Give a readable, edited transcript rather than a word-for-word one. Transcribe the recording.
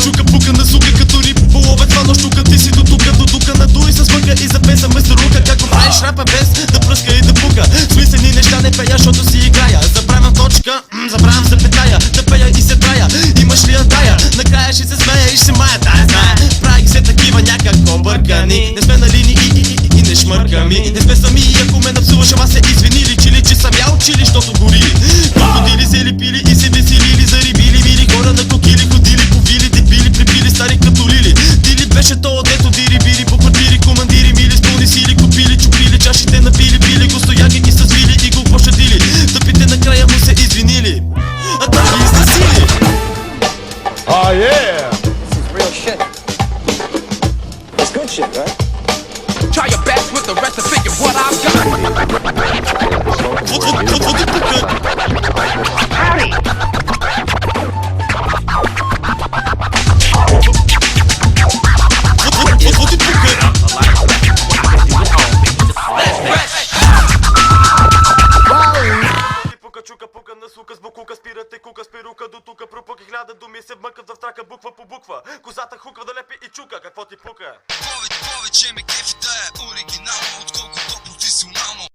Чука пука на сука като рипова ловец, вано штука. Ти си до тука надуй с мъка и запеса без рука. Как го правиш рапа без да пръска и да пука? Смислени неща не пея, защото си играя. Забравям точка, забравям запетая. Да пея и се трая, имаш ли я тая? Накрая ще се смея и ще мая, тая знае. Правих се такива някакво бъркани. Не сме на линии и не шмърками. Не сме сами и ако ме напсуваш, ама се извинили. Чили, че съм ял, чили, щото горили. Крокодили се лепили и се веселили. Зарибили мили хора на кокили, ходили по вили, дебили, прибили стари като лили. Дили беше то, дето дири били по квартири, командири мили, с пълни сили, купили, чупили, чашите набили, били го стояги и с вили и го пощадили. Тъпите накрая му се извинили, а той ги изнасили. Oh yeah! This is real shit. It's good shit, right? Try your best with the recipe of what I've got. Howdy! Чука пука на сука с букука, спирате кука, спирука до тука, пропука хиляда думи се вмъкат в трака буква по буква. Козата хуква да лепи и чука, какво ти пука? Повече ме кефи да е оригинално, отколкото професионално.